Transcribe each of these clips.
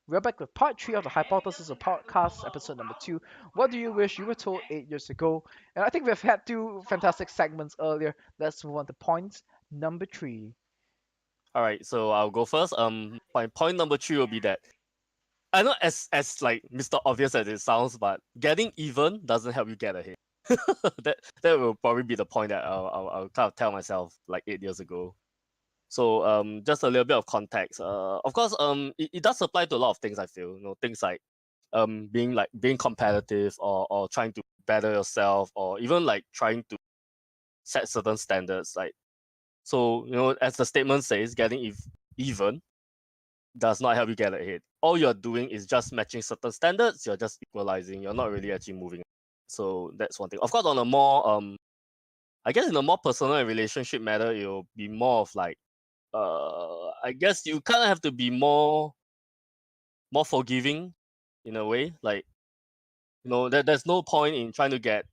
We're back with part 3 of the Hypothesizzle podcast, episode number 2. What do you wish you were told 8 years ago? And I think we've had two fantastic segments earlier. Let's move on to point number 3. All right, so I'll go first. My point number three will be that I know as like Mr. Obvious as it sounds, but getting even doesn't help you get ahead. that will probably be the point that I'll kind of tell myself like 8 years ago. So just a little bit of context. Of course, it does apply to a lot of things. I feel things like being competitive or trying to better yourself or even like trying to set certain standards. Like so, as the statement says, getting even does not help you get ahead. All you're doing is just matching certain standards. You're just equalizing. You're not really actually moving. So that's one thing. Of course, on a more I guess in a more personal and relationship matter, it'll be more of like I guess you kind of have to be more forgiving in a way. Like there's no point in trying to get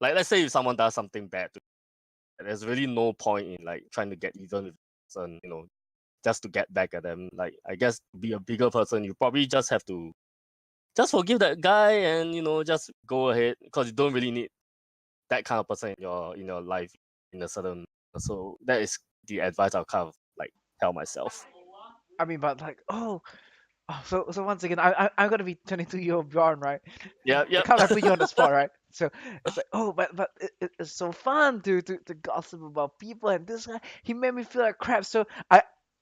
like let's say if someone does something bad, there's really no point in like trying to get even with the person, just to get back at them. Like I guess to be a bigger person, you probably just have to just forgive that guy and just go ahead because you don't really need that kind of person in your life in a certain. So that is the advice I'll kind of like tell myself. I mean, but like, so once again, I'm gonna be 22-year-old Bjorn, right? Yeah, I yep. can't put you on the spot, right? So it's like, but it's so fun to gossip about people, and this guy, he made me feel like crap. So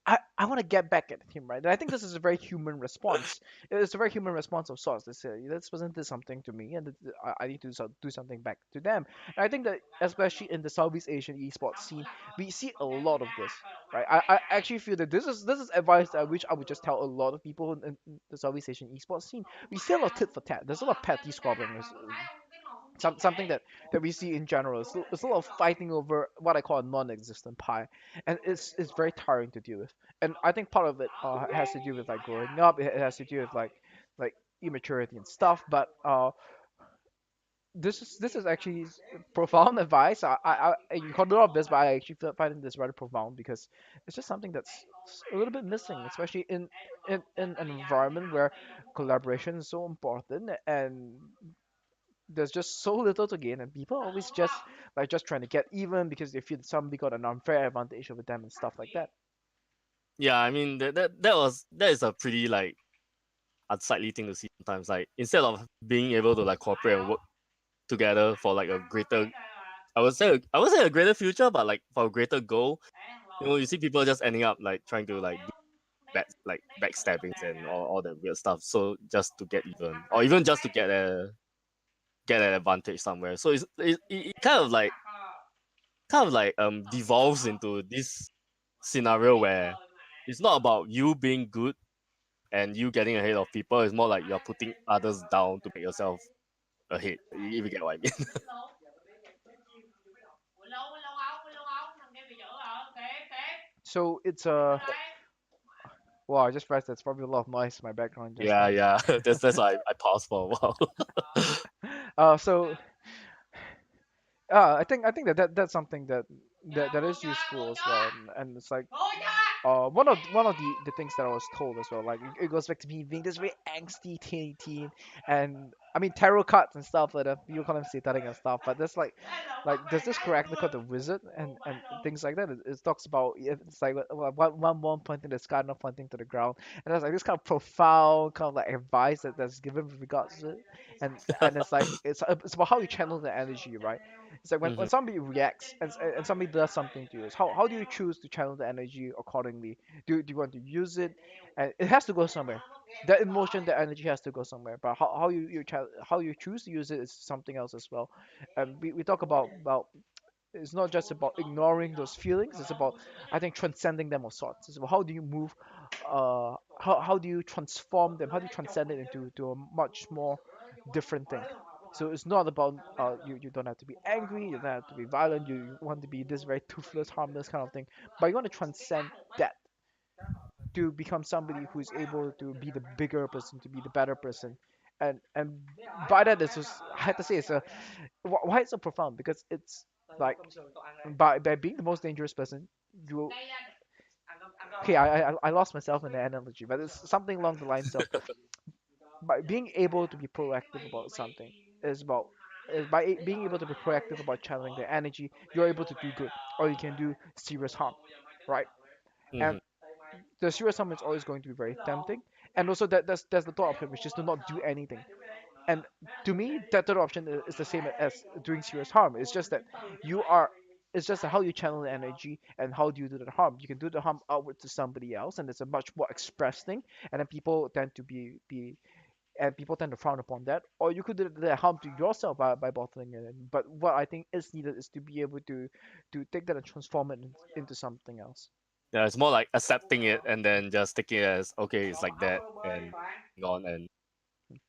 I want to get back at him, right? And I think this is a very human response. It's a very human response of sorts. They say this person did something to me, and I need to do something back to them. And I think that especially in the Southeast Asian esports scene, we see a lot of this, right? I actually feel that this is advice that I wish I would just tell a lot of people in the Southeast Asian esports scene. We see a lot of tit for tat. There's a lot of petty squabbling. Something that we see in general. It's a lot of fighting over what I call a non-existent pie, and it's very tiring to deal with. And I think part of it has to do with like growing up. It has to do with like immaturity and stuff. But this is actually profound advice. You called it off this, but I actually find this rather profound because it's just something that's a little bit missing, especially in an environment where collaboration is so important and there's just so little to gain, and people always just trying to get even because they feel that somebody got an unfair advantage over them and stuff like that. Yeah, I mean that is a pretty like unsightly thing to see sometimes. Like instead of being able to like cooperate and work together for like a greater, I would say a greater future, but like for a greater goal, you see people just ending up like trying to like do backstabbings and all that weird stuff. So just to get even, or even just to get an advantage somewhere. So it kind of like devolves into this scenario where it's not about you being good and you getting ahead of people. It's more like you're putting others down to make yourself ahead. If you get what I mean. So it's a well, I just realized that's probably a lot of noise in my background just Yeah, now. yeah. That's why I paused for a while. So I think that's something that is useful as well, and it's like one of the things that I was told as well, like it goes back to me being this very angsty teen, and I mean tarot cards and stuff like that. You call them satanic and stuff, but there's like there's this character called the wizard and things like that. It talks about it's like one pointing to the sky, not pointing to the ground, and there's like this kind of profound kind of like advice that's given with regards to it, and it's like it's about how you channel the energy, right? It's like when Mhm. somebody reacts and somebody does something to you, how do you choose to channel the energy accordingly? Do you want to use it? And it has to go somewhere. That emotion, the energy has to go somewhere. But how you choose to use it is something else as well. And we talk about it's not just about ignoring those feelings. It's about I think transcending them of sorts. It's about how do you move, how do you transform them? How do you transcend it into to a much more different thing? So it's not about you don't have to be angry, you don't have to be violent, you want to be this very toothless, harmless kind of thing, but you want to transcend that to become somebody who is able to be the bigger person, to be the better person, and by that it's just I have to say it's a why it's so profound because it's like by being the most dangerous person, you okay, I lost myself in the analogy, but it's something along the lines of by being able to be proactive about something is about is by being able to be proactive about channeling the energy, you're able to do good, or you can do serious harm, right? Hmm. And the serious harm is always going to be very tempting, and also that's the third option, which is to not do anything. And to me, that third option is the same as doing serious harm. It's just that you are. It's just how you channel the energy and how do you do the harm. You can do the harm outward to somebody else, and it's a much more expressed thing. And then people tend to be and people tend to frown upon that. Or you could do the harm to yourself by bottling it in. But what I think is needed is to be able to take that and transform it into something else. Yeah, it's more like accepting it and then just taking it as okay, it's like that and on and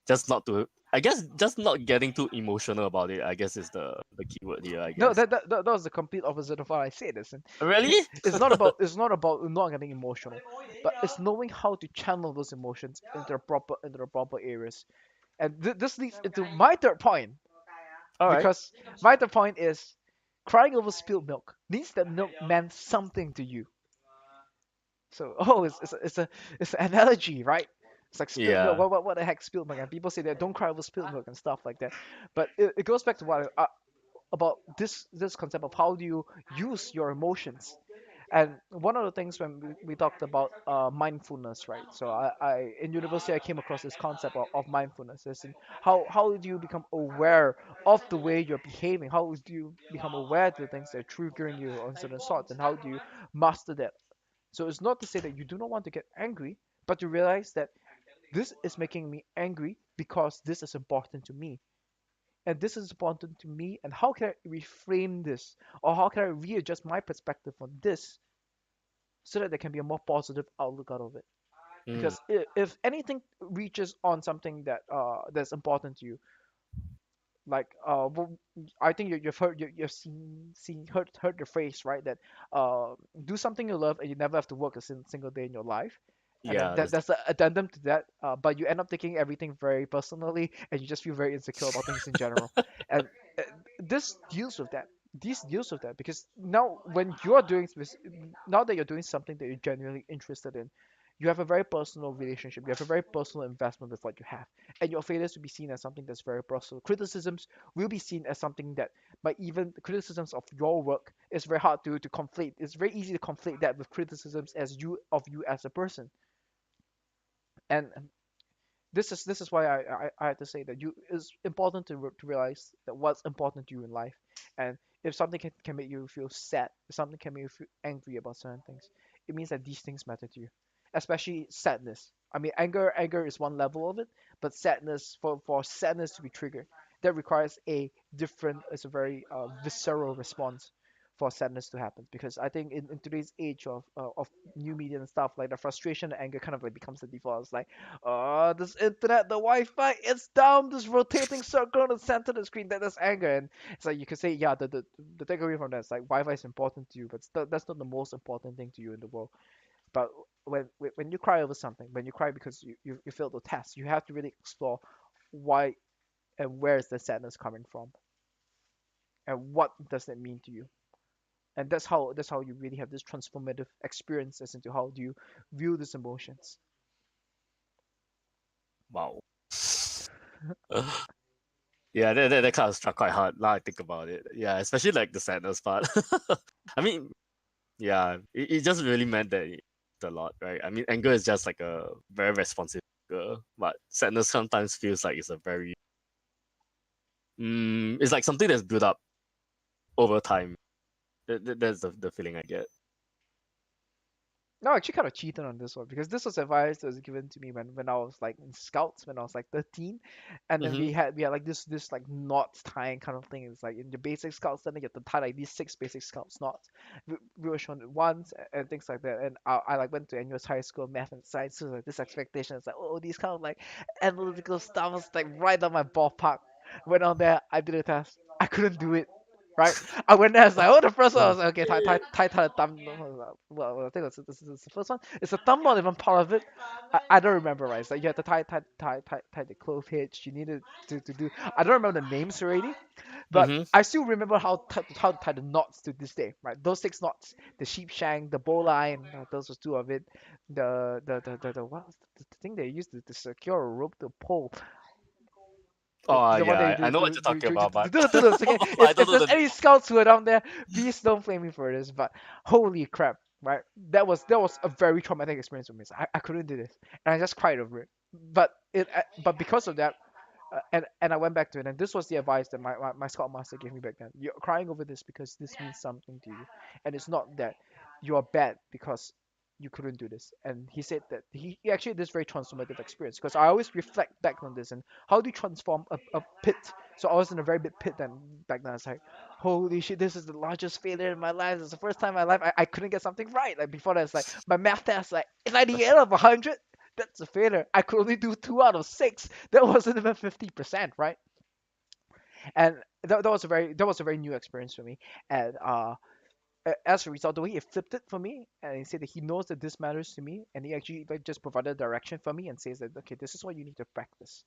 just not to. I guess just not getting too emotional about it. I guess is the key word here. I No, guess. that was the complete opposite of what I said. Listen, Really? it's not about not getting emotional, but it's knowing how to channel those emotions into the proper areas. And this leads into my third point, All right. because my third point is crying over spilled milk means that milk meant something to you. So it's an analogy, right? It's like spilled milk. Yeah. What the heck spilled milk? And people say that don't cry over spilled milk and stuff like that. But it goes back to what about this concept of how do you use your emotions. And one of the things when we talked about mindfulness, right? So I in university I came across this concept of mindfulness. As in how do you become aware of the way you're behaving? How do you become aware of the things that are triggering you on certain thoughts, and how do you master that? So it's not to say that you do not want to get angry, but to realize that this is making me angry because this is important to me, and this is important to me, and how can I reframe this, or how can I readjust my perspective on this so that there can be a more positive outlook out of it. Mm. Because if anything reaches on something that's important to you, like I think you've heard you've seen heard the phrase, right, that do something you love and you never have to work a single day in your life. And then Yeah. That's, that's the addendum to that, but you end up taking everything very personally, and you just feel very insecure about things in general. And uh, this deals with that. This deals with that because now when you're doing now that you're doing something that you're genuinely interested in, you have a very personal relationship. You have a very personal investment with what you have, and your failures will be seen as something that's very personal. Criticisms will be seen as something that, but even criticisms of your work is very hard to conflate. It's very easy to conflate that with criticisms as you as a person. And this is why I had to say that you it's important to realize that what's important to you in life, and if something can make you feel sad, if something can make you feel angry about certain things, it means that these things matter to you, especially sadness. I mean, anger is one level of it, but sadness, for sadness to be triggered, that requires a different, it's a very visceral response for sadness to happen. Because I think in today's age of new media and stuff, like the frustration and anger kind of like becomes the default. It's like, oh, this internet, the Wi-Fi, it's down. This rotating circle in the center of the screen. That's anger, and it's like you could say, yeah, the takeaway from that is like Wi-Fi is important to you, but that's not the most important thing to you in the world. But when you cry over something, when you cry because you failed the test, you have to really explore why and where is the sadness coming from, and what does it mean to you. And that's how you really have this transformative experiences into how do you view these emotions. wow. Yeah, that kind of struck quite hard. Now I think about it. Yeah, especially like the sadness part. I mean, yeah, it just really meant that a lot, right? I mean, anger is just like a very responsive anger, but sadness sometimes feels like it's a very it's like something that's built up over time. That's the feeling I get. No, I actually kind of cheated on this one because this was advice that was given to me when I was like in scouts when I was like 13, and then Mm-hmm. we had like this like knot tying kind of thing. It's like in the basic scouts, then you have to tie like these six basic scouts knots. We were shown it once and things like that. And I like went to NUS high school math and science, so like this expectation is like, oh, these kind of like analytical stuff was like right on my ballpark. Went on there, I did a test, I couldn't do it. right? I went there, I was like, oh, the first one, I Mm. was like, okay, tie the thumb. Well, I think this is the first one. Is the thumb not even part of it? I don't remember, right? It's like you had to tie the clove hitch. You needed to do. I don't remember the names already, but Mm-hmm. I still remember how to tie the knots to this day, right? Those six knots, the sheep shank, the bowline, those were two of it. The what was the thing they used to secure a rope to pole, Oh the one yeah, they I know what you're talking about, but do this, okay? I don't If know there's the name. any scouts who are down there, please don't blame me for this. But holy crap, right? That was a very traumatic experience for me. So I couldn't do this, and I just cried over it. But because of that, and I went back to it, and this was the advice that my scout master gave me back then. You're crying over this because this means something to you, and it's not that you are bad because you couldn't do this. And he said that he actually had this very transformative experience, because I always reflect back on this and how do you transform a pit. So I was in a very big pit then back then. I was like, holy shit, this is the largest failure in my life. It's the first time in my life I couldn't get something right. Like before that, it's like my math test, like 98 out of 100. That's a failure. I could only do 2 out of 6. That wasn't even 50%, right? And that was a very new experience for me. And as a result, the way he flipped it for me, and he said that he knows that this matters to me, and he actually like just provided direction for me and says that, okay, this is what you need to practice.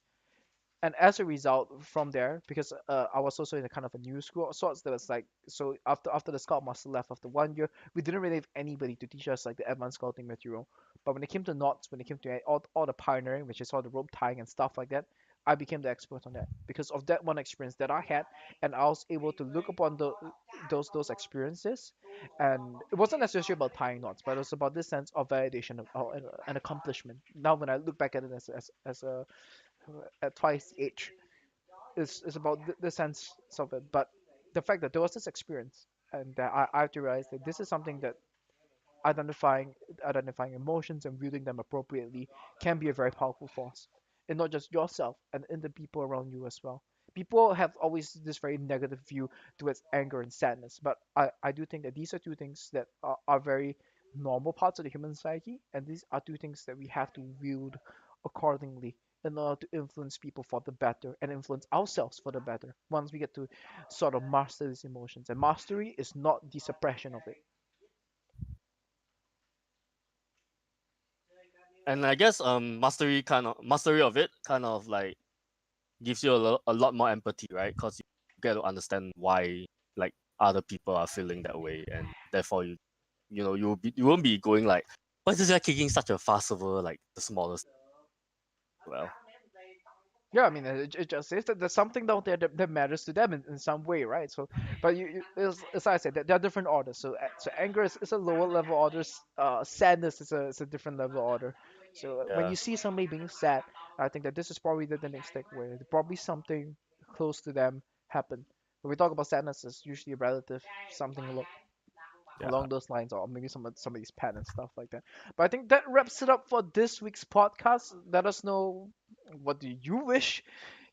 And as a result from there, because I was also in a kind of a new school of sorts, that was like, so after the scout master left after 1 year, we didn't really have anybody to teach us like the advanced scouting material. But when it came to knots, when it came to all the pioneering, which is all the rope tying and stuff like that, I became the expert on that because of that one experience that I had, and I was able to look upon those experiences, and it wasn't necessarily about tying knots, but it was about this sense of validation of, an accomplishment. Now when I look back at it as a at twice the age, is about the sense of it. But the fact that there was this experience, and that I have to realize that this is something that identifying identifying emotions and wielding them appropriately can be a very powerful force, and not just yourself and in the people around you as well. People have always this very negative view towards anger and sadness, but I do think that these are two things that are very normal parts of the human psyche, and these are two things that we have to wield accordingly in order to influence people for the better and influence ourselves for the better once we get to sort of master these emotions. And mastery is not the suppression of it. And I guess mastery of it kind of like gives you a lot more empathy, right? Because you get to understand why like other people are feeling that way, and therefore you won't be going like, why is this guy kicking such a fuss over like the smallest? Well, Yeah, I mean, it just is that there's something out there that matters to them in some way, right? So, but as I said, there are different orders. So, so anger is a lower level order. Sadness is a different level order. So, when yeah. you see somebody being sad, I think that this is probably the next step where probably something close to them happened. When we talk about sadness, it's usually relative, something Yeah. along those lines, or maybe somebody's pet and stuff like that. But I think that wraps it up for this week's podcast. Let us know, what do you wish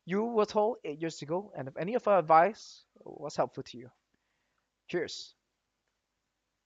you were told 8 years ago, and if any of our advice was helpful to you. Cheers.